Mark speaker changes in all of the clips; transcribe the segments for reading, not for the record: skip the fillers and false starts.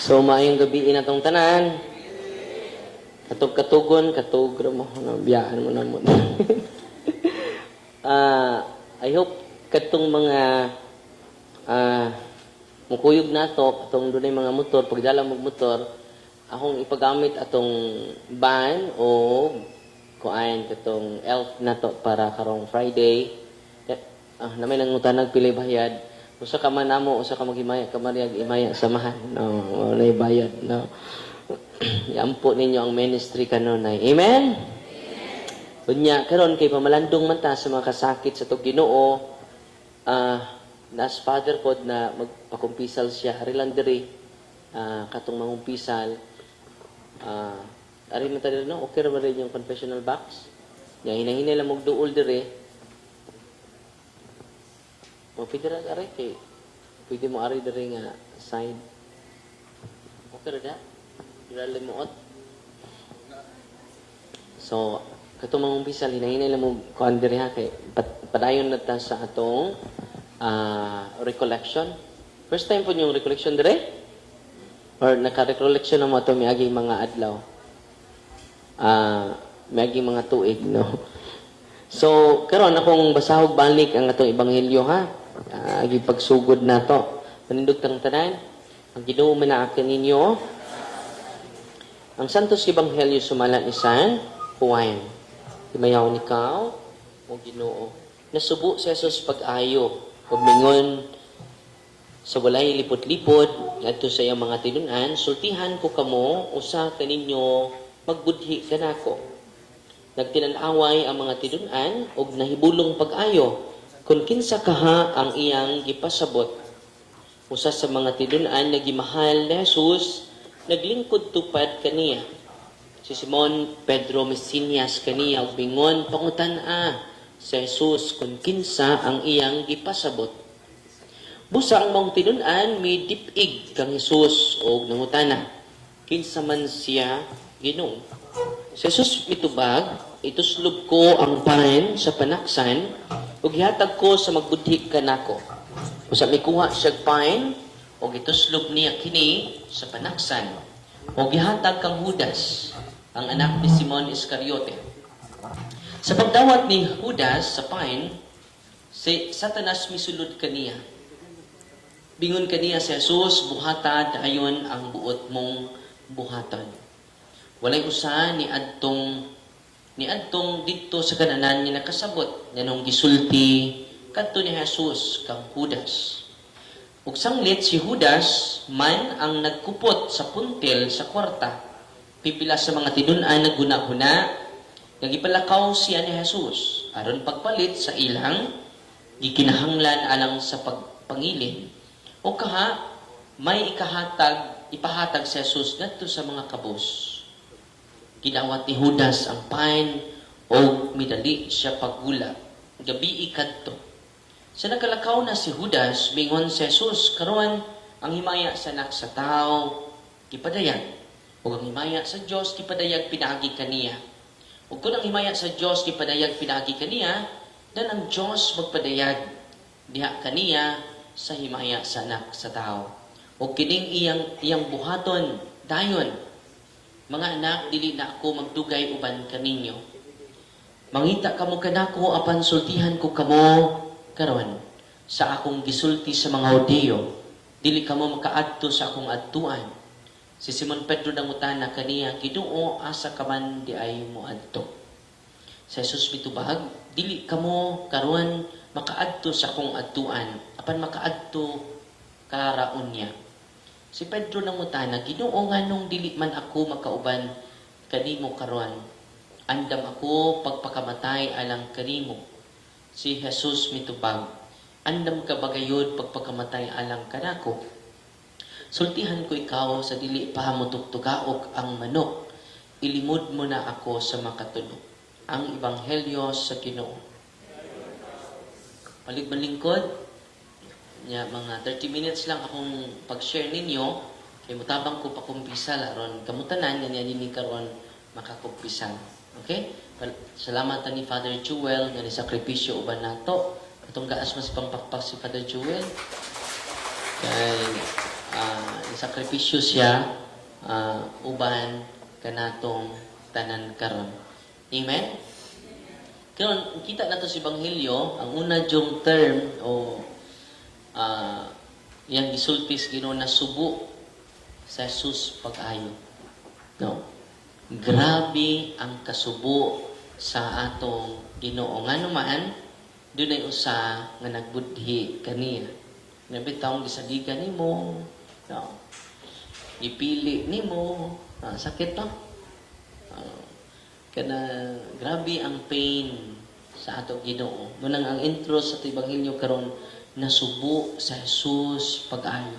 Speaker 1: So, maayong gabi inatong tanan. Katug-katugon, katug mo, biyaan mo na mo. I hope katong mga mukuyog na to, katong dunay mga motor, pagdala mo motor, akong ipagamit atong van o kuain katong elf na to para karong Friday. Na may nangutanag pili bayad. Usa ka man namo, usa ka maghimaya ka mariyag imaya samahan. No, wala bayad. No. Iampo ninyo ang ministry kanunay. Amen? Unya karon kay pamalandong man ta sa mga kasakit sa tong Ginoo, nas father pod na magpakumpisal siya ari lang diri katong mangumpisal. Ari man ta diri no, okay ra ba rin yung confessional box? Ya hinahinay lang magduol diri. O pwede rin ari kay pwede mo ari diri nga side. Okay ra da? Dira limuot. So, katong mga umpisa, hinahinay lang mo kuhan diri ha kay padayon na ta sa atong recollection. First time po yung recollection diri? Or naka-recollection na mo ito may aging mga adlaw? May aging mga tuig, no? So, karon akong basahog balik ang atong ebanghelyo ha. Agi pagsugod na to. Panindog tang tanan. Ang Ginoo manaakin ninyo. Ang Santos Ebanghelyo sumalat ni San Juan. Himayaw ni Kao o Ginoo. Nasubo si Jesus pag-ayo. Pagmingon sa walay lipot-lipot ngadto sa iyang mga tinunan, sultihan ko kamo usa kaninyo magbudhi kanako. Nagtinan-away ang mga tinunan og nahibulong pag-ayo. Kung kinsa kaha ang iyang gipasabot, usa sa mga tinunan na gimahal ni Jesus, naglingkod tupad kaniya. Si Simon Pedro Mesinas kaniya ug bingon pangutan-a sa Jesus kung kinsa ang iyang gipasabot. Busa ang mong tinunan may dipig kang Jesus og nangutana, kinsa man siya Ginoo. Si Jesus mitubag, ituslob ko ang pain sa panaksan ug gihatag ko sa magbudhi kanako. Usa mikuha siya pain ug ituslob niya kini sa panaksan ug gihatag kang Judas, ang anak ni Simon Iscariote. Sa pagdawat ni Judas sa pain, si Satanas misulod kaniya. Bingon kaniya si Jesus, buhata dayon ang buot mong buhaton. Walay usa ni adtong didto sa kananan ni nakasabot nganong gisulti kadto ni Jesus kang Judas. Ug sanglit si Judas man ang nagkupot sa puntel sa kwarta. Pipila sa mga tinun-an nagguna-guna nagipalakaw siya ni Jesus aron pagpalit sa ilang gikinahanglan alang sa pagpangilin. O kaha may ipahatag si Jesus ngadto sa mga kabus. Gidawat ni Judas ang pain o midali siya paggula. Gabi kadto. Sa nakalakaw na si Judas, bingon si Jesus, karon ang himaya sa anak sa tao, gipadayag. O ang himaya sa Diyos, gipadayag pinaagi kaniya. O kung ang himaya sa Diyos, gipadayag pinaagi kaniya, dan ang Diyos magpadayag diha kaniya sa himaya sa anak sa tao. O kining iyang buhaton, dayon, mga anak, dili na ako magdugay uban kaninyo. Mangita kamo kanako apan sultihan ko kamo karon sa akong gisulti sa mga Hudeo. Dili kamo makaadto sa akong adtuan. Si Simon Pedro nangutana kaniya, Ginoo asa ka man di ay moadto. Sa Jesus mitubag, dili kamo karon makaadto sa akong adtuan apan makaadto karaon niya. Si Pedro nangutana, Ginoo nganong dili man ako makauban kanimo karon. Andam ako pagpakamatay alang kanimo. Si Jesus mitubag, andam ka bagayod pagpakamatay alang kanako. Sultihan ko ikaw sa dili pa mo tugtugaok ang manok. Ilimod mo na ako sa makatulog. Ang Ebanghelyo sa Ginoo. Paligmalingkod, mga 30 minutes lang akong pag-share ninyo kay mutabang ko pa kumpisal aron kamutanan nga niya ni karon makakumpisal. Okay? Salamat ni Father Jewel nga ni sakripisyo uban nato. Katong gaas mas pangpakpak si Father Jewel. Kay sakripisyo siya uban kanatong tanan karon. Amen? Karon kita nato sa Ebanghelyo, ang una jong term o yang gisultis Ginoo na subo sa Jesus pag-ayo. No? Grabe ang kasubo sa atong Ginoo. Nga naman, doon ay usa nga nagbudhi kaniya. Nabitawang gisadigan nimo, no? Ipili nimo, sakit to. Kana grabe ang pain sa atong Ginoo. Munang ang intro sa Ebanghelyo karon nasubo sa Jesus pag-ayo.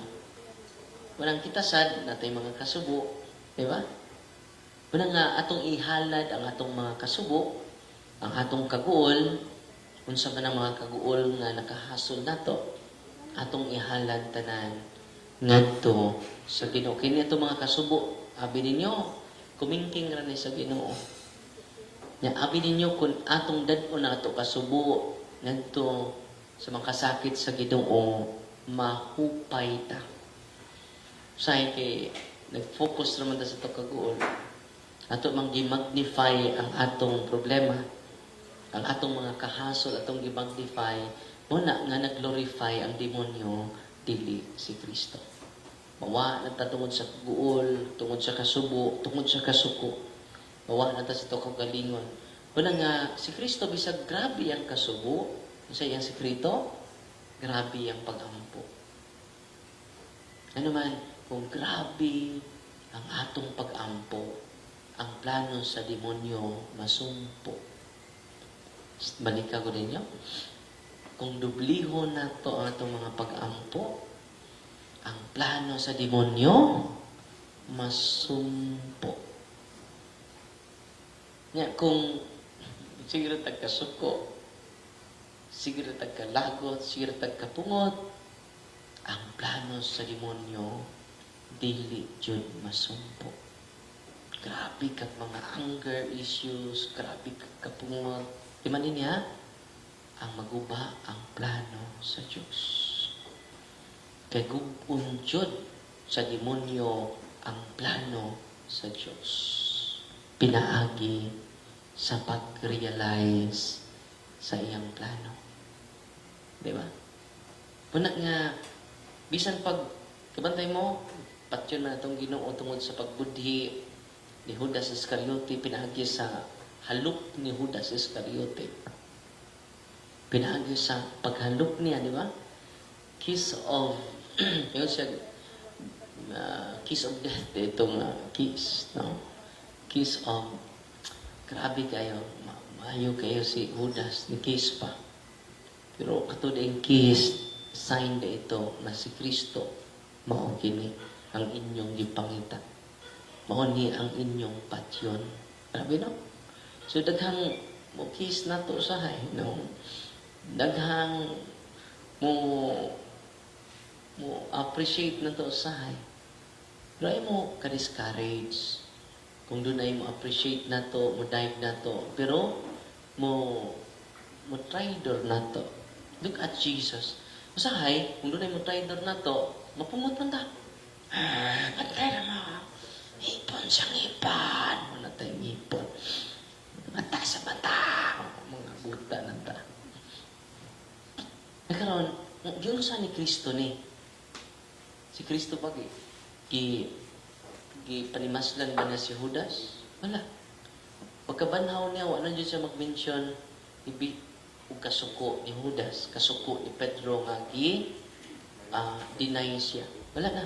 Speaker 1: Munang kita sad natay mga kasubo, di ba? Munang nga atong ihalad ang atong mga kasubo, ang atong kaguol, unsa man ang mga kaguol nga nakahasol nato, atong ihalad tanan ngadto sa Ginoo. Kini atong mga kasubo, abi ninyo, kumingking ra ni sa Ginoo. Nya abi ninyo kun atong dad-on nato kasubo ngadto sa mga kasakit sa Ginoo, mahupay ta. Say kay nag-focus naman ta sa to kaguol. Ato mang gi-magnify ang atong problema, ang atong mga kahasol atong gi-magnify, muna nga nag-glorify ang demonyo dili si Kristo. Mawa na ta tungod sa kaguol, tungod sa kasubo, tungod sa kasuko. Mawa na ta sa to kagalingon. Muna nga si Kristo bisag grabe ang kasubo, sa iyang sekreto, grabe ang pag-ampo. Ano man, kung grabe ang atong pag-ampo, ang plano sa demonyo masumpo. Balik ko ninyo. Kung dublihon na to ang atong mga pag-ampo, ang plano sa demonyo masumpo. Nga, kung siguro tagkasuko, siguro tagkalagot, siguro tagkapungot, ang plano sa demonyo dili jud masumpo. Grabe kag mga anger issues, grabe kag kapungot. Di man niya ang maguba ang plano sa Dios. Kay gubun jud sa demonyo ang plano sa Dios. Pinaagi sa pag-realize sa iyang plano. Di ba? Muna nga, bisan pag kabantay mo, patyon na itong Ginoo tungod sa pagbudhi ni Judas Iscariote, pinahagi sa haluk ni Judas Iscariote. Pinahagi sa paghaluk niya, di ba? Kiss of, yun siya, kiss of death, itong kiss, no? Kiss of, grabe kayo, maayo kayo si Judas, ni kiss pa. Pero katod ang kiss, sign na ito na si Kristo mao kini ang inyong gipangita. Mao ni ang inyong patyon. Grabe no? So daghang mo kiss na to usahay, no? Daghang mo appreciate na to usahay. Pero ay mo ka-discourage. Kung doon ay mo appreciate na to, mo dive na to. Pero mo traitor na to. Look at Jesus. Usahay, kung doon ay mo traitor na to, mapungot man ta. Patay na mo. Ipon siyang ipon. Muna tayong ipon. Mata sa mata. Mga buta na ta. Nagkaroon, yun sa ni Kristo ni. Si Kristo pag panimaslan ba na si Judas? Wala. Pagkabanhaw niya, wala dyan siya mag-mention o kasuko ni Judas, kasuko ni Pedro nga deny siya. Wala na.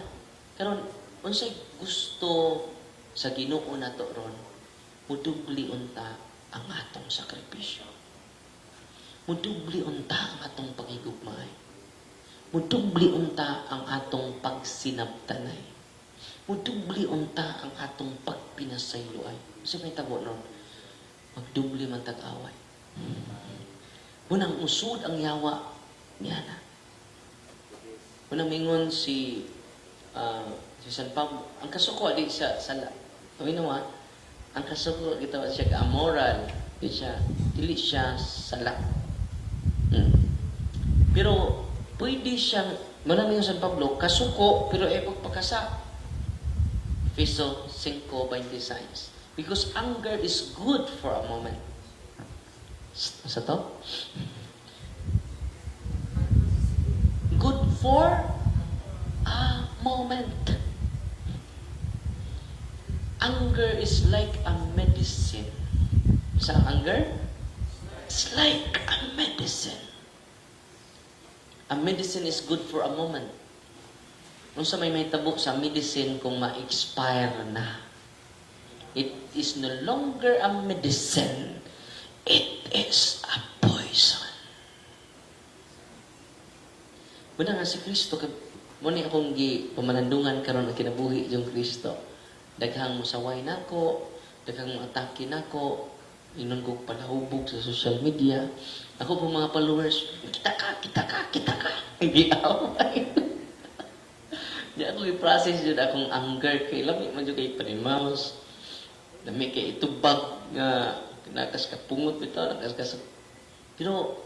Speaker 1: Karon unsay gusto sa Ginoo nato ron, mudubli unta ang atong sakripisyo. Mudubli unta ang atong pagigugmay. Mudubli unta ang atong pagsinabtanay. Mudubli unta ang atong pagpinasayloay. Kasi may tabo nun, magdubli man tag-away. Munang usod ang yawa niya na. Munang mingon si San Pablo, ang kasuko di siya sala. Kami naman, ang kasuko gitawag siya ka-amoral, dili siya sala. Pero pwede siyang, manang mingon San Pablo, kasuko pero ay pagpakasa. Efeso 5:26. Because anger is good for a moment. Sa to? Good for a moment. Anger is like a medicine. Sa anger? It's like a medicine. A medicine is good for a moment. Nung sa may tabo sa medicine kung ma-expire na, it is no longer a medicine. It is a poison. Muna nga si Kristo, muna akong pamanandungan karon ang kinabuhi yung Kristo. Daghang musaway nako, daghang atake nako, inon ko palahubog sa social media. Ako po mga followers, kita ka. Giaway. Di ako i-process yun akong anger kay lami man yun kay panimaos. Lami kay itubag nga nakas ka pungot bito, nakas ka sa... Pero,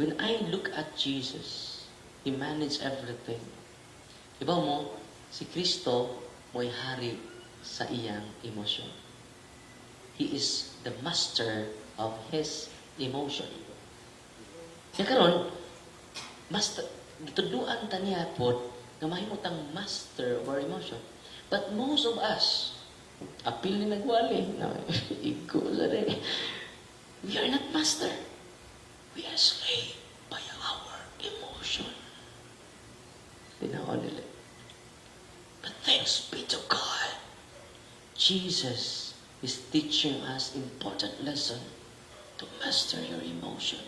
Speaker 1: when I look at Jesus, He managed everything. Iba mo, si Kristo mo'y hari sa iyang emosyon. He is the master of His emotion. Kaya karon, master, gituduan ta niya po na mahimutang master of our emotion. But most of us, apil ni nagwali, igo sa rin. We are not master. We are slave by our emotion. Tinaon nila. But thanks be to God, Jesus is teaching us important lesson to master your emotion,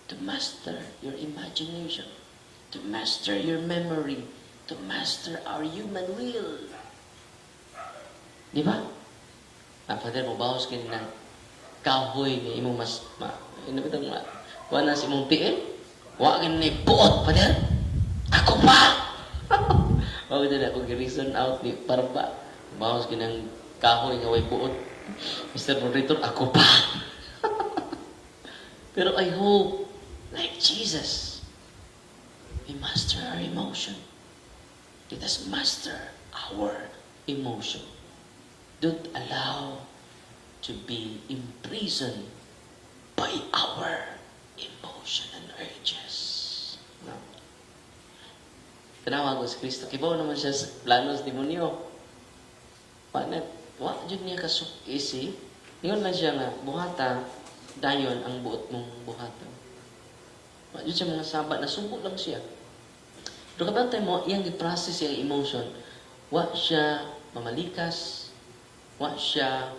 Speaker 1: to master your imagination, to master your memory, to master our human will. Di ba? Father, mabawas ka ng kahoy na imong mas... Inabitang nga, wala na si imong tiil. Wala ka na buot, Father. Ako pa! Wala ka na akong reason out ni Parba. Mabawas ka ng kahoy nga way buot. Mr. Moderator, ako pa! Pero I hope, like Jesus, we master our emotion. Let us master our emotion. Don't allow to be imprisoned by our emotion and urges. No. Tanawa ko si Kristo. Kibaw naman siya sa planos demonyo. Wa dyan niya kasuk-isi. Ngayon lang siya nga, buhata, dayon ang buot mong buhata. Wa dyan siya mga sabat, nasubo lang siya. Pero kabantay mo, iyang i-process yung emotion. Wa siya mamalikas, wa siya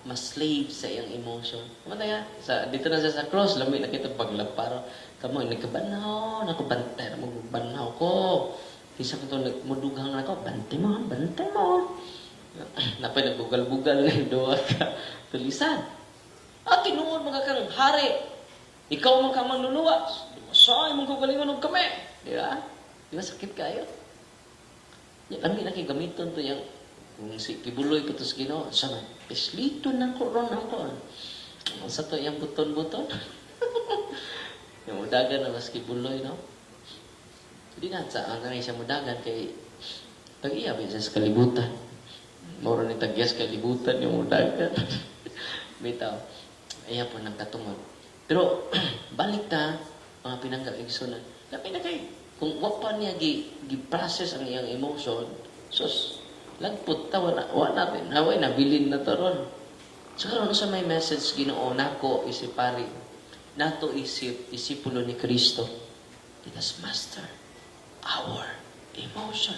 Speaker 1: ma-slave sa iyang emotion. Kamantay dito na siya sa cross, lamig na kita paglaparo. Kamo, nagkabanaw, nakabantay, magbanaw ko. Isa ko ito, mudugang na ako, bantay mo. Napay nagbugal-bugal ng doa ka. Tulisan. Tinuod mga kang hari. Ikaw man ka manluluwas. Saan mong kagalingan ng kami? Di ba? Di ba sakit kayo? Kami na gamiton to yung kung si kibuloy ko to sa Ginoo. Sama, peslito na ko ron ako. Sa to yung buton-buton. Yung mudagan na mas kibuloy, no? Hindi na, saan na siya mudagan kay tag-iyabi siya sa kalibutan. Moro ni tag-iyas kalibutan yung mudagan. Bitaw, ayan po nang katungod. Pero, balik ta, mga pinangga-igsunan. Lapin na kayo. Kung wapa niya gi-process ang iyang emotion, sus, lagput ta, wala natin. Haway, nabilin na to ron. So, karoon sa may message, Ginoo, nako isipari, nato isipulo ni Kristo. Let us master our emotion.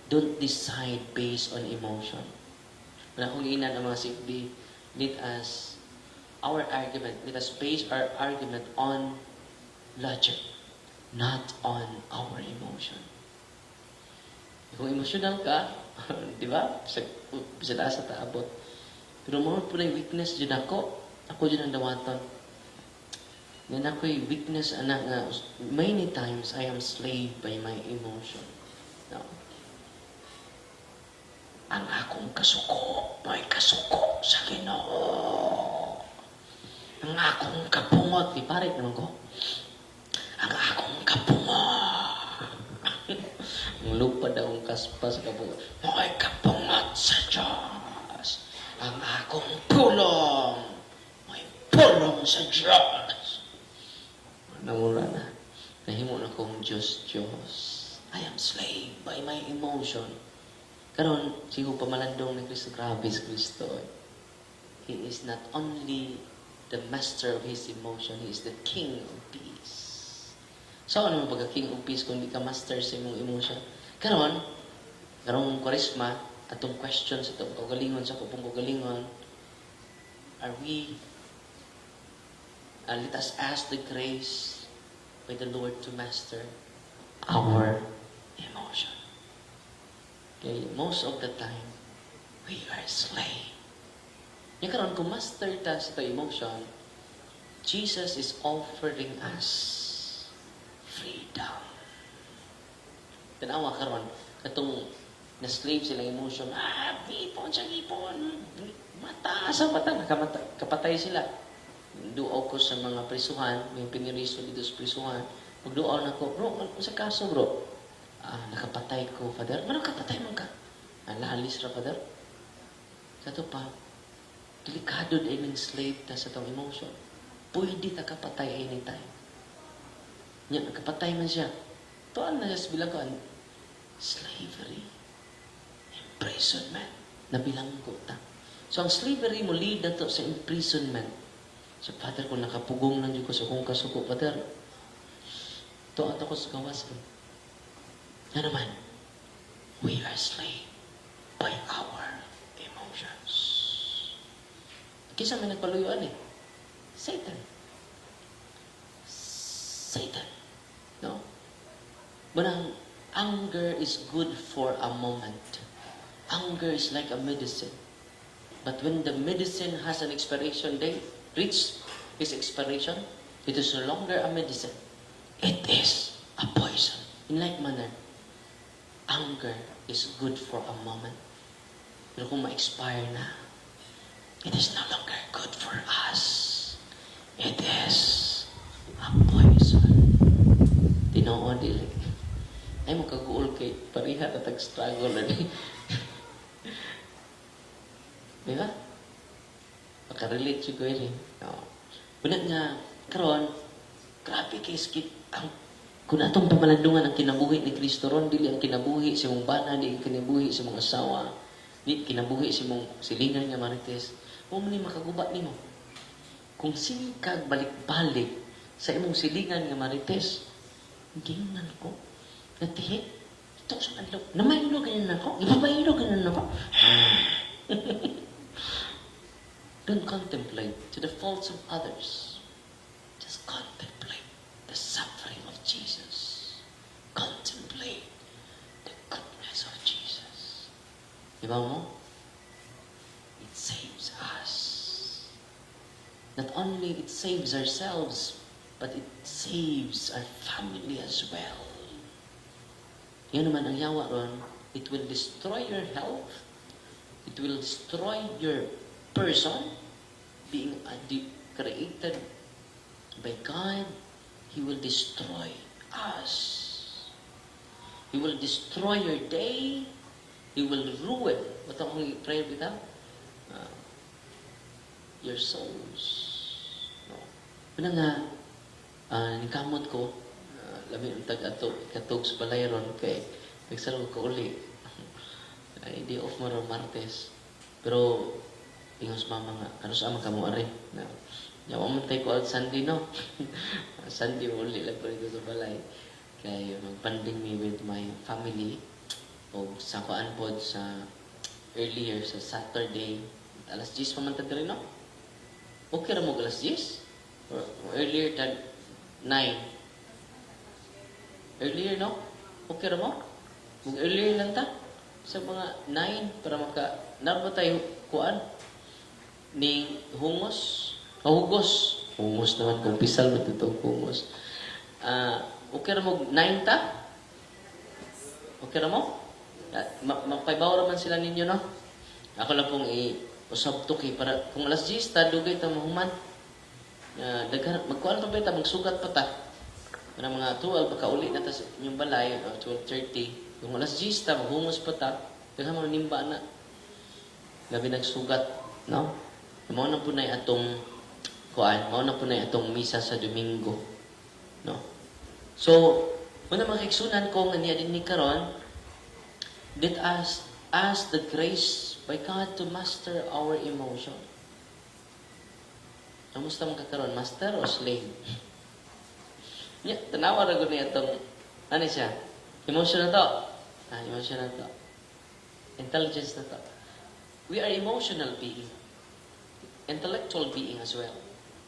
Speaker 1: Don't decide based on emotion. Wala kong inan ang mga sikdi, let us base our argument on logic, not on our emotion. Kung emotional ka, di ba? Bisa taas sa taabot. Pero mo po na weakness dyan ako dyan ang dawaton. Yan ako'y weakness, anak nga, many times I am slave by my emotion. No. Ang akong kasuko, may kasuko sa Ginoo. Ang akong kapungot, di pare naman ko. Ang akong kapungot. Ang lupad akong kaspas kapungat. Mo'y kapungat sa Diyos. Ang akong pulong. Mo'y pulong sa Diyos. Namura na. Nahimo na kong Diyos. I am slave by my emotion. Karon, sigo pamalandong ni Kristo, grabe si Kristo. He is not only the master of his emotion, he is the king of peace. So, ano mo pagka-king of peace kung di ka master sa imong emotion? Karong Kwaresma, atong question sa itong kagalingon, sa kupong kagalingon, are we, let us ask the grace by the Lord to master our emotion. Okay, most of the time, we are slave. Yung karon, kung master ta sa itong emotion, Jesus is offering us freedom. Tanawa karon, katong na-slave silang emotion, ipon siya, ipon, mata sa mata, kapatay sila. Duaw ko sa mga prisuhan, may piniriso dito sa prisuhan, magduaw na ko, bro, ano sa kaso bro? Nakapatay ko, Father. Ano kapatay mo ka? Lahalis ra, Father. Kato pa, delikado din ng slave ta sa itong emotion. Pwede ta kapatay anytime. Nya, nakapatay man siya. Tuan na siya bilang ko, slavery, imprisonment, nabilanggo ta. So, ang slavery mo lead na to sa imprisonment. So, Father, kung nakapugong lang yun ko sa kong kasuko, Father, to ato ko sa gawas ko. Na naman, we are slave by our emotions. Kisa may nagpaluyuan Satan. No? But anger is good for a moment. Anger is like a medicine. But when the medicine has an expiration date, reach its expiration, it is no longer a medicine. It is a poison. In like manner, anger is good for a moment. Pero kung ma-expire na, it is no longer good for us. It is a poison. Tinoon dili. Ay mo kaguol kay pariha at struggle na ni. Diba? Makarelate siya ko yun Bunat nga, karon, grabe kay skip ang kung atong pamalandungan ang kinabuhi ni Kristo ron, dili ang kinabuhi sa mong bana, dili ang kinabuhi sa mong asawa, dili kinabuhi sa mong silingan nga marites, mo ni makaguba nimo. Kung sinikag balik-balik sa imong silingan nga marites, gingan ko, natihi, ito sa kanilo, namaylo ganyan ako, ibabaylo ganyan ako. Don't contemplate to the faults of others. Just contemplate the suffering of Jesus. Contemplate the goodness of Jesus. Diba mo? It saves us. Not only it saves ourselves, but it saves our family as well. Yan naman ang yawa ron. It will destroy your health. It will destroy your person being created by God. He will destroy us. He will destroy your day. He will ruin. What ang prayer with that? Your souls. No. Una nga, nikamot ko, labi ang tag-ato, ikatog sa balayron kay nagsalo ko uli. Day off mo rin Martes. Pero, ingon sa mama nga, ano sa ama ka mo ari? Yawa mo tayo ko out Sunday, no? Sunday uli lang ko dito sa balay. Kaya mag-banding me with my family. O sa kuan pod sa earlier, sa Saturday. Alas 10 pa man tag rin, no? Okay ra mo alas 10? Or earlier tag 9? Earlier, no? Okay ra mo? Mag-earlier lang ta? Sa mga 9 para naroon tayo kuan ni hungos hugos naman kung pisal mo ito hungos okay ra mo 9 ta? Okay ra mo? Mapaybaw raman sila ninyo, no? Ako lang pong usab to kay para kung alas 10 ta dugay ta mahuman magkuan pa ta magsugat pa ta para mga 12 baka uli na ta sa inyong balay 12:30 Kung alas 10 ta, maghungos pa ta, kaya manimba na. Labi nagsugat, no? Mao na po na atong kuan, mao na po na atong misa sa Domingo, no? So, muna mga kaigsunan ko nga niya din ni karon, let us ask the grace by God to master our emotion. Kamusta man ka karon, master o slave? Nya, tanawa ra gud niya atong ano siya? Emotion na to. Emotion na to. Intelligence na to. We are emotional being. Intellectual being as well.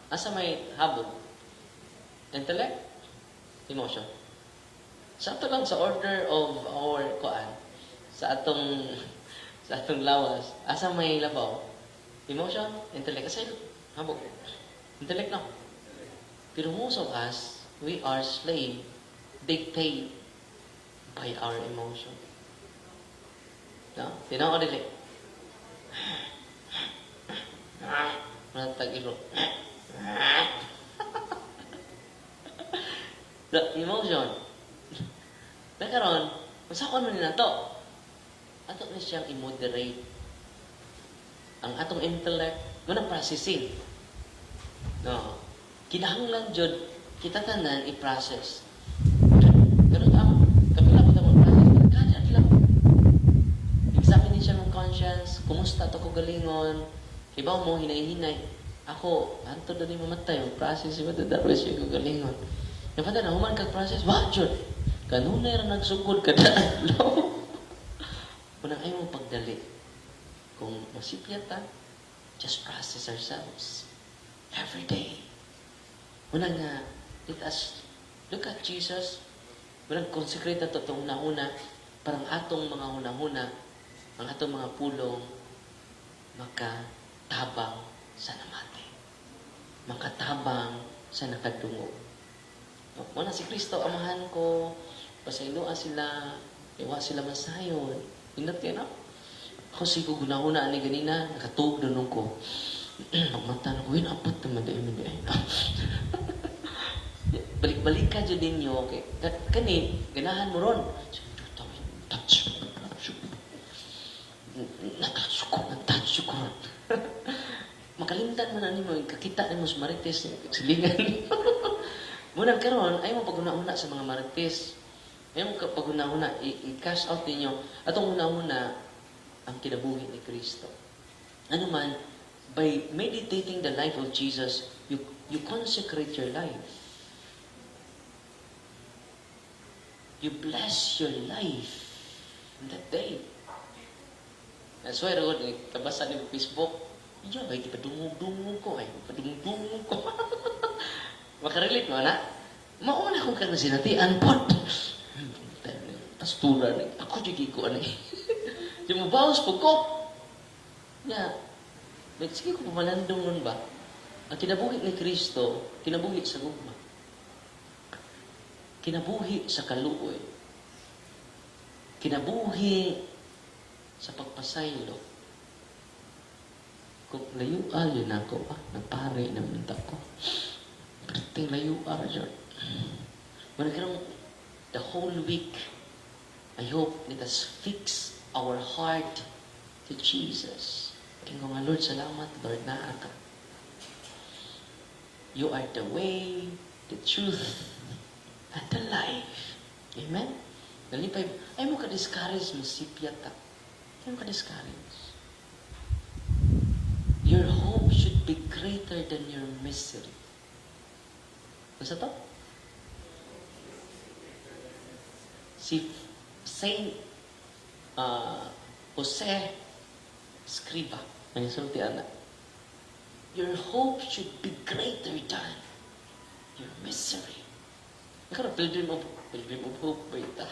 Speaker 1: Asa may habog? Intellect? Emotion. Sa ato lang sa order of our kuan, sa atong lawas, asa may labaw? Emotion, intellect. Asa habog? Intellect lang. Pero most of us, we are slave, dictated by our emotion. No? Tinaw dili. Manatag ilo. The emotion. Nakaroon, masakon mo nila to. Ato na siyang i-moderate. Ang atong intellect, muna processing. No. Kinahanglan jud kita tanan i-process. Pero kapila pa tamo process. Kada lang. Examination ng conscience, kumusta to ko galingon? Ibaw mo hinay-hinay. Ako, anto dali mamatay ang process iba dadaro siya ko galingon. Yung pata na human kag process, wa jud. Kanunay ra nagsugod kada adlaw. Kunang ay mo pagdali. Kung masipyat ta, just process ourselves every day. Una nga, let us look at Jesus. Walang consecrate na itong una-una, parang atong mga una-una, ang atong mga pulong, makatabang sa namate. Makatabang sa nakadungo. Muna si Kristo, amahan ko, pasailoa sila, iwa sila masayon. Ingat yan ako. Ako sigo guna-una ani ganina, nakatug doon ko. Magmata na ko, apot naman dahil balik-balik ka dyan ninyo, okay? Kani, ganahan mo ron. Touch. Touch ko ron. Makalimtan man ani mo, kakita ni mo sa marites, silingan. Munang karon ay mo paguna-una sa mga marites. Ay mo paguna-una, i-cash out ninyo. Atong una-una, ang kinabuhi ni Kristo. Ano man, by meditating the life of Jesus, you consecrate your life. You bless your life in that day. That's why, kabasa ni Facebook, iya ba, ipadungog-dungog ko, ipadungog-dungog ko. Makarelate mo, na? Mauna kong ka na sinatian po. Pastura ni, ako dyan ko, ano eh. Yung mabawas po ko. Yeah. Sige ko pumalandong nun ba? Ang kinabuhi ni Kristo, kinabuhi sa gugma. Kinabuhi sa kaluoy. Kinabuhi sa pagpasaylo. Kung layuan yun ako, nagpare naman ko. Pero layuan yun. Managkarang the whole week, I hope let us fix our heart to Jesus. Kaya nga, Lord, salamat, Lord, na ka. You are the way, the truth, and the life. Amen? Nalipay, ay mo ka-discourage, masipyat ka. Ay mo ka-discourage. Your hope should be greater than your misery. Basta to? Si Saint Jose Escriva, ang isulti anak. Your hope should be greater than your misery. Ikaw na, pilgrim of hope ba ita?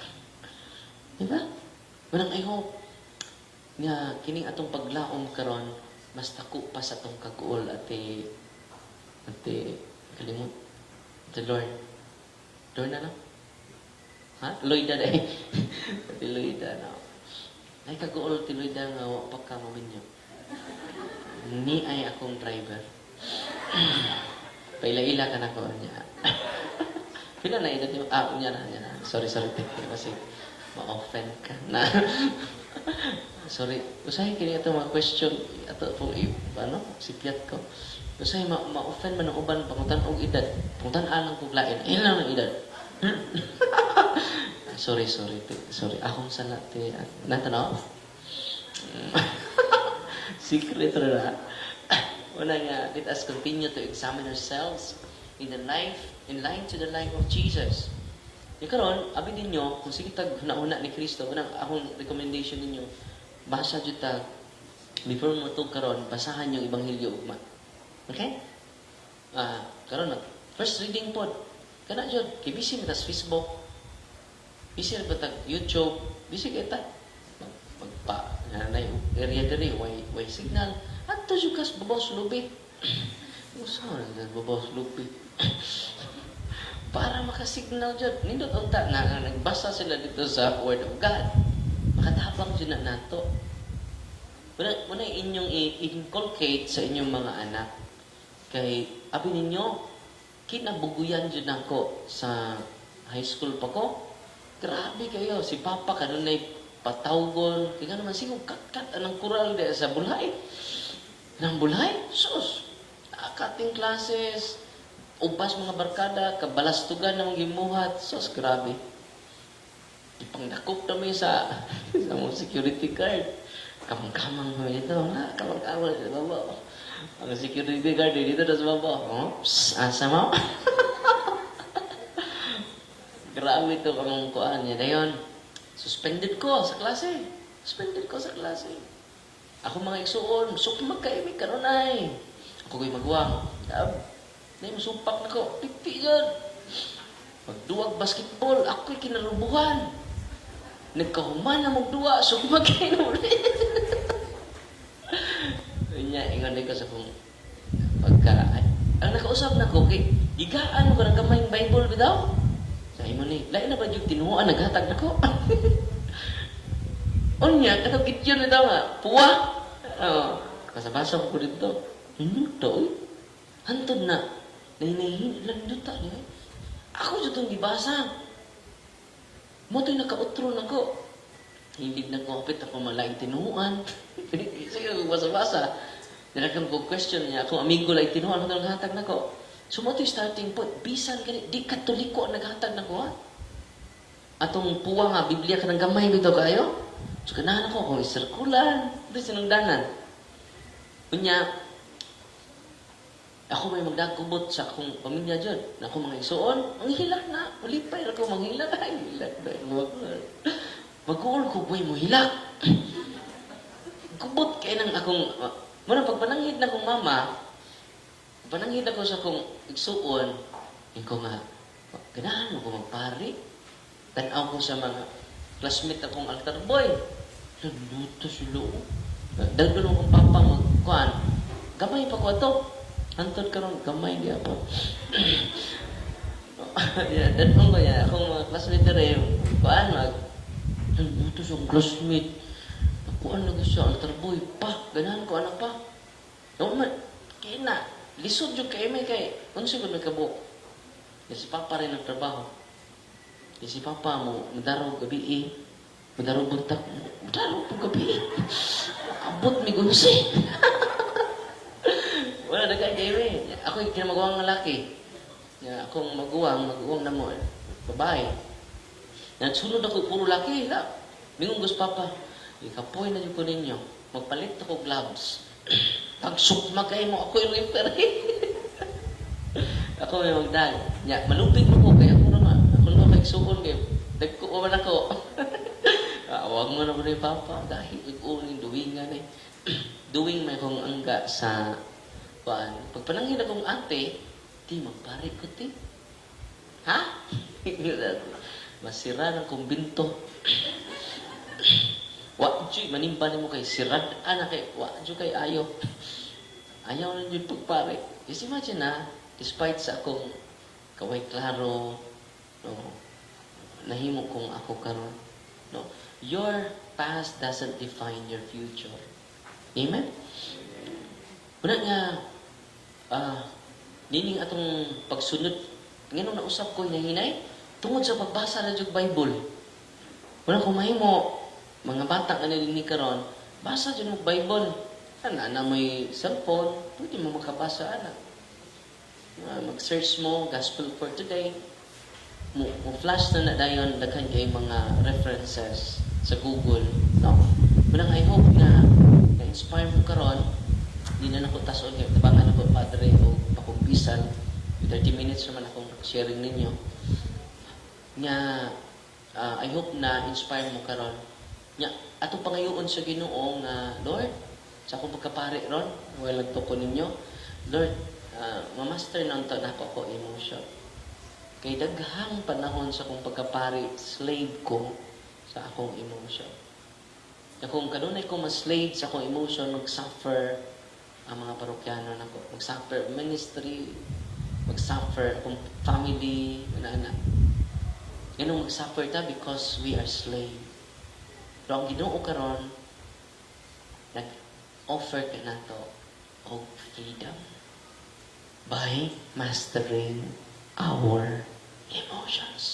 Speaker 1: Diba? Walang I hope nga kining atong paglaom karon mas tako pa sa atong kaguol ate kalimot. The Lord. Lord na no? Ha? Loida na eh. Ate Loida na. Ay kaguol ti Loida nga wapak ka maminyo. Ni ay akong driver. Paila-ila ka na ko niya. Pila na edad niyo? Niya na. Sorry. Kasi ma-offend ka na. Sorry, usahay kini ito mga question ato pong sipiat ko. Usahay ma-offend man ang uban pangutan og edad. Pangutan alang kog lain. Ilan ang edad? Sorry. Akong sala te. Natanaw? Secret ra. Una nga, let us continue to examine ourselves in line to the life of Jesus. Karon, abi ninyo, kung sige tag nauna ni Kristo, unang akong recommendation ninyo, basa jud ta before mo to karon, basahan yung ebanghelyo ugma. Okay? Karon first reading pod. Kana jud, kay busy ta sa Facebook. Busy ra ta YouTube, busy kay ta. Magpa na area diri way signal. Ato jud kas babaw lubit. Usa na babaw lubit. Para makasignal dyan. Nindot unta na nagbasa sila dito sa Word of God. Makatabang dyan na nato. Muna inyong i-inculcate sa inyong mga anak. Kay, abi ninyo, kinabuguyan dyan ako sa high school pa ko. Grabe kayo. Si Papa kanunay patawgon. Kaya naman sigo kat anang kural de sa bulay. Nang bulay? Sus! Cutting classes. Ubas mga barkada, kabalastugan ng gimuhat. Sos, grabe. Ipangdakop kami sa mga security guard. Kamang-kamang kami dito. Kamang-kamang sa baba. Ang security guard dito na sa baba. Asa mo? Grabe ito kamang kuhaan niya. Dayon, suspended ko sa klase. Ako mga igsuon, magkaimik karon ay. Ako ko'y magwang. Nay masupak na ko, pipi yan. Pagduwag basketball, ako'y kinarubuhan. Nagkahuman na magduwa, so kumagkain ulit. Kanya, ingon ko sa kong pagka... Ang nakausap na ko, kay gigaan mo ka ng kamayang Bible bitaw? Sabi mo ni, lain na ba yung tinuhaan, naghatag na ko? Unya, katong kityon na daw nga, puwa. Kasabasa ko dito. Ito, hantod na. Nainahin, ilang duta niya. Ako dito itong gibasa. Mo ito'y nakautro na ko. Hindi na ko kapit ako malaking tinuan. Sige, kung basa-basa. Nalagam ko question niya, kung amigo lang tinuan, kung naghatag na ko. So mo ito'y starting point. Bisan ganit, di katoliko naghatag na ko ha. Atong puwa nga, Biblia ka ng gamay bito kayo. So ganahan ako, kung isirkulan. Ito sinungdanan. Kunya, ako may magdagkubot sa akong pamilya dyan. Na ako mga isuon, ang hilak na. Ulipay ako mga hilak. Ay, hilak na. Mag-uol ko, boy mo hilak. Kubot kayo ng akong... Muna, pag pananghid na akong mama, pananghid ako sa akong isuon, yung ko nga, ganahan mo ko magpari. Tanaw ko sa mga classmate akong altar boy. Naluto sila. Dagdalo akong papa magkuhan. Gamay pa ko ito. Antod karon gamay di ako. Dadpong ko yan. Akong mga classmate rin. Kuhaan naluto siyang classmate. Kuhaan lagi siya altar boy. Pa, ganahan ko anak pa. Naman, kaya na. Lisod yung kay may kay. Ano siya kung may kabuk? Si papa rin ang trabaho. Si papa mo, madaraw gabi madaraw buntag. Madaraw po gabi abot may gunsi. Wala na kaya kayo Ako yung kinamagawang ng laki. Akong maguwang na mo. Babae. Nagsunod ako, puro laki. Mingon gusto papa. Ikapoy na yung ko ninyo. Magpalit ako gloves. Pag sukma kayo mo, ako yung referee. Ako may magdag. Malupit mo ko. Kaya ako naman. Ako naman magsuon kayo. Nagkukuman ako. Huwag mo na ko na yung papa. Dahil igunin, duwingan eh. Duwing may kong angga sa pag panangin akong ate, di magpare ko ti. Ha? Masira ng kumbinto. Wadyo, manimba mo kay sirad. Anak kay, wadyo kay ayo. Ayaw na yun pagpare. Just imagine na, despite sa akong kaway klaro, no, nahimo kong ako karon. No, your past doesn't define your future. Amen? Una nga, nining atong pagsunod, ngayon nausap ko hinahinay, tungod sa pagbasa na yung Bible. Wala kung mahimo, mga bata nga nalini karon, basa dyan mo Bible. Ana na may cellphone, pwede mo makabasa ana. Mag-search mo, Gospel for Today. Mo-flash na dayon daghan kay mga references sa Google. No? Manang I hope na na-inspire mo karon. Di na nako tason kay tabangan ako padre o pakumbisan. 30 minutes naman akong sharing ninyo. Nga I hope na inspire mo karon. Nya ato pangayoon sa Ginoo nga Lord, sa akong pagkapari ron, walang tuko ninyo. Lord, mamaster na unta nako ko emotion. Kay daghang panahon sa akong pagkapari, slave ko sa akong emotion. Na kung kanunay ko ma-slave sa akong emotion, mag-suffer ang mga parokyano nako, mag-suffer ministry, mag-suffer akong family, ana-ana. Ganun mag-suffer ta because we are slave. Pero ang Ginoo karon nag-offer ka na to of freedom by mastering our emotions.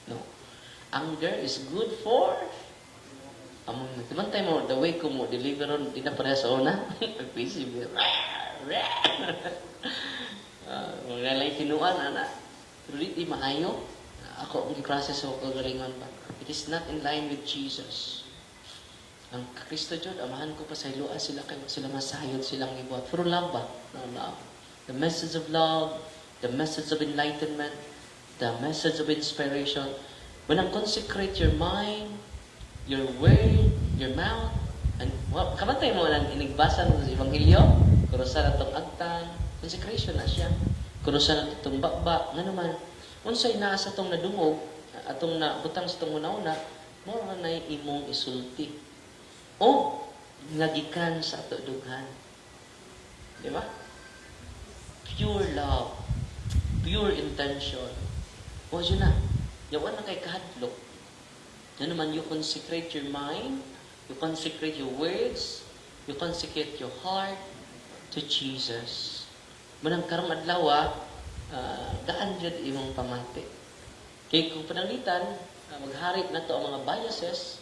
Speaker 1: No. Anger is good for timantay mo, the way ko mo deliver on, di na pareha sa una. Pag-busy, mga lang tinuan, ana. Pero di maayo. Ako, ang process ako kagalingon ba? It is not in line with Jesus. Ang Kristo Diyod, amahan ko pa sa ilua sila kayo, sila masayod silang ibuhat. Pero love ba? No, love. The message of love, the message of enlightenment, the message of inspiration. When I consecrate your mind, your word, your mouth, and kamatay mo lang inigbasa mo sa Ebanghelyo, kurusan na itong agtan, consecration na siya. Kurusan na itong bakba, nga naman, unsay naa sa itong nadungog, atong nabutang sa itong una-una, mo na imong isulti. O, nagikan sa ato dughan. Di ba? Pure love, pure intention. O, yun na. Yawan na kay kahadlok. Yan naman, you consecrate your mind, you consecrate your words, you consecrate your heart to Jesus. Manang karong adlaw, daan dyan imong pamati. Kaya kung pananglitan, magharit na to ang mga biases,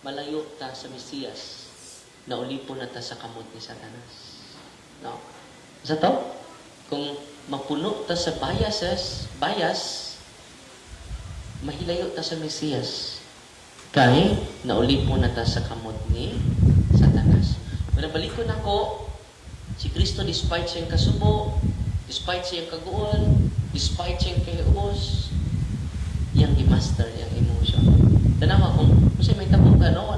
Speaker 1: malayo ta sa Mesiyas, na ulipon na ta sa kamot ni Satanas. No? Sa to, kung mapuno ta sa bias, mahilayo ta sa Mesiyas. Kay, naulipon na ta sa kamot ni Satanas. Manabalikon ako, si Kristo despite siyang kasubo, despite siyang kaguol, despite siyang kahius, yang i-master yung emotion. Tanawa kung kasi may tabong ka, no?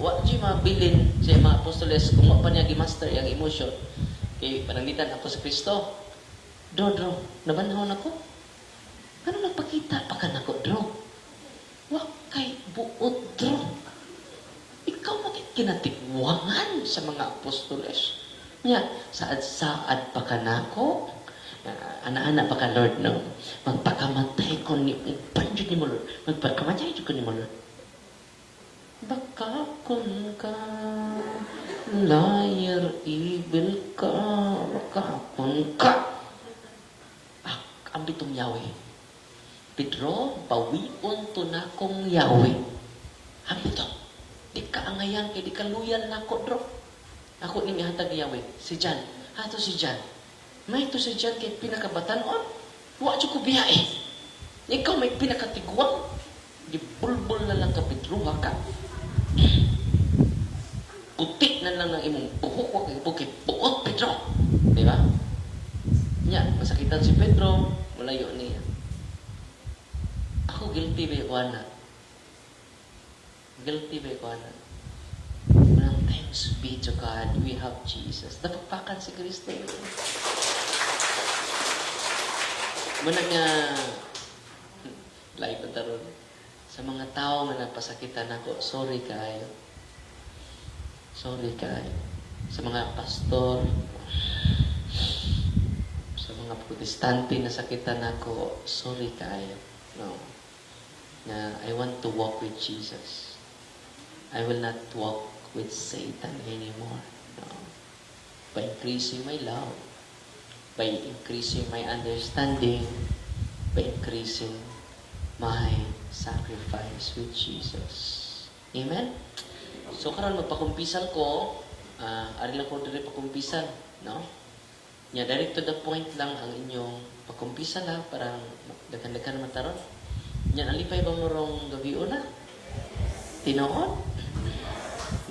Speaker 1: What di mabilin sa mga apostoles kung pa niya i-master yung emotion. Kaya pananglitan ako sa Kristo. Dro, nabanahon ako? Ano nagpakita pa ka na ko, Dro? Wakay buot, Dro. Ikaw makikinatigwangan sa mga apostoles. Nya, saad-saad pa ka na ko? Ana-ana pa ka, Lord, no? Magpakamatay ko ni Upanjud ni mo, Lord. Magpakamatay ko ni mo, Lord. Baka kun ka, liar, evil ka, baka kun ka. Ang bitong Yahweh. Pedro, bawion to na kong Yahweh. Ang bitong. Di ka angayan, kaya di ka loyal na ako, Dro. Ako ni mihatag ni Yahweh. Si Jan. Hato si Jan. May ito si Jan kay pinakabatanon. Wa ko biya eh. Ikaw may pinakatigwang. Gibulbul na lang ka, Pedro, ka. Puti na lang ng imong buhok. Wag kay buot, Pedro. Di ba? Nya, masakitan si Pedro. Malayo niya. Ako guilty ba ko na? Guilty ba ko na? Walang thanks be to God. We have Jesus. Napagpakan si Kristo. Muna nga, live na taron. Sa mga tao na napasakitan ako, sorry kayo. Sorry kayo. Sa mga pastor, sa mga protestante na sakitan ako, sorry kayo. No. Na I want to walk with Jesus. I will not walk with Satan anymore. No. By increasing my love, by increasing my understanding, by increasing my sacrifice with Jesus. Amen? So karon magpakumpisal ko, ari lang ko diri pakumpisal, no? Nya direct to the point lang ang inyong pakumpisal ha, parang dakan-dakan mataron. Nya alipay ba mo rong gabi una? Tinuod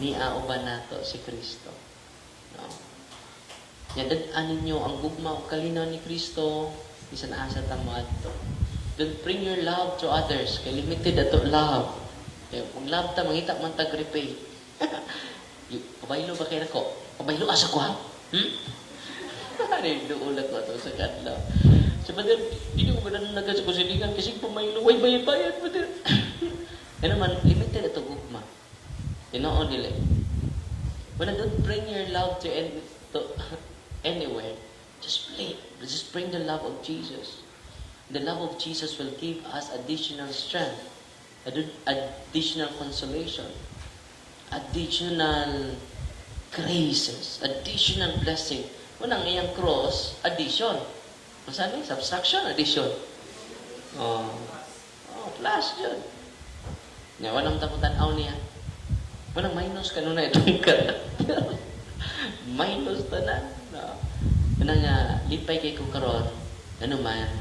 Speaker 1: ni auban nato si Kristo. No? Nya dad-an ninyo ang gugma ug kalinaw ni Kristo bisan asa ta moadto. Don't bring your love to others. Kay limited ato love. Kaya kung love ta, mangita man tag-repay. Pabaylo ba kayo ko? Pabaylo asa ko ha? Doon ako ito sa kadlaw. So, brother, hindi ko ba na sa kusilingan kasi pamaylo, way bayad-bayad, brother. Kaya naman, limited ito gugma. Inoon nila. When I don't bring your love to anywhere, just bring the love of Jesus. The love of Jesus will give us additional strength, additional consolation, additional graces, additional blessing. Unang iyang cross, addition. Masabi? Subtraction, addition. Plus yun. Nga, walang taputan-aw niya. Walang minus ka na itong ka. Minus ta na. No. Unang lipay kay kong karon, ano man,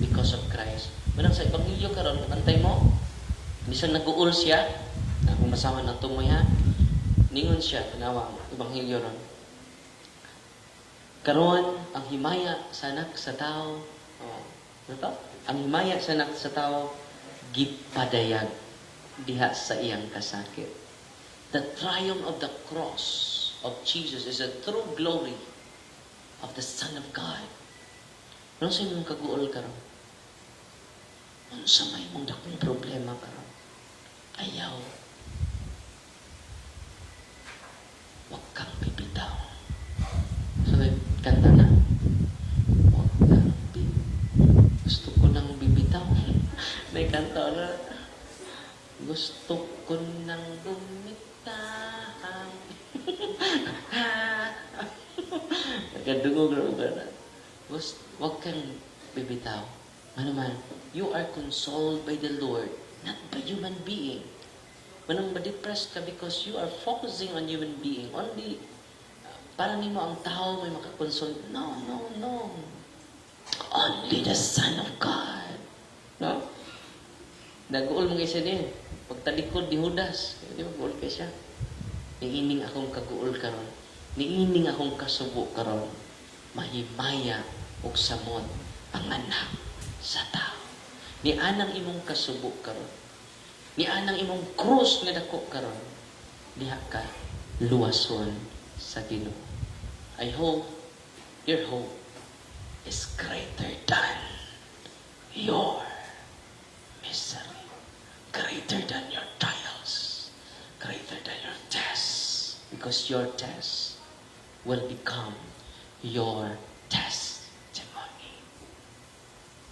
Speaker 1: because of Christ. Manang sa Ebanghelyo karon, pantay mo, bisan nag-uul siya, kung masama ng tumoy ha, ningon siya, tanawa, Ebanghelyo ron. Karon, ang himaya sa anak sa tao, ano to? Ang himaya sa anak sa tao, gipadayag diha sa iyang kasakit. The triumph of the cross of Jesus is a true glory of the Son of God. Ano sa imong kaguol karon? Ano sa may mong dakong problema karon? Ayaw. Huwag kang bibitaw. So, kanta na. Huwag kang bibitaw. Gusto ko nang bibitaw. May kanta na. Gusto ko nang bumitaw. Nagkadungog na. Huwag kang bibitaw. Ano man, you are consoled by the Lord, not by human being. Manang ma-depressed ka because you are focusing on human being. Only, para nimo ang tao may makakonsol. No. Only the Son of God. No? Nag-uol mga isa din. Pagtalikod ni Judas. Di ba, guol ka siya? Niining akong kaguol karon. Niining akong kasubo karon. Mahimaya ug samot ang anak sa tao. Ni anang imong kasubo karon. Ni anang imong krus nga dako karon. Diha ka luwason sa Ginoo. I hope your hope is greater than your misery, greater than your trials, greater than your tests, because your tests will become your testimony.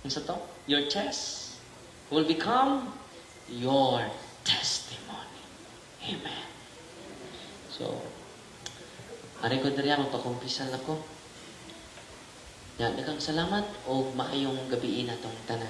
Speaker 1: Ano to? Your tests will become your testimony. Amen. So, ari ko diri magpakumpisal ako. Yan, daghang salamat o maayong gabi na tong tanan.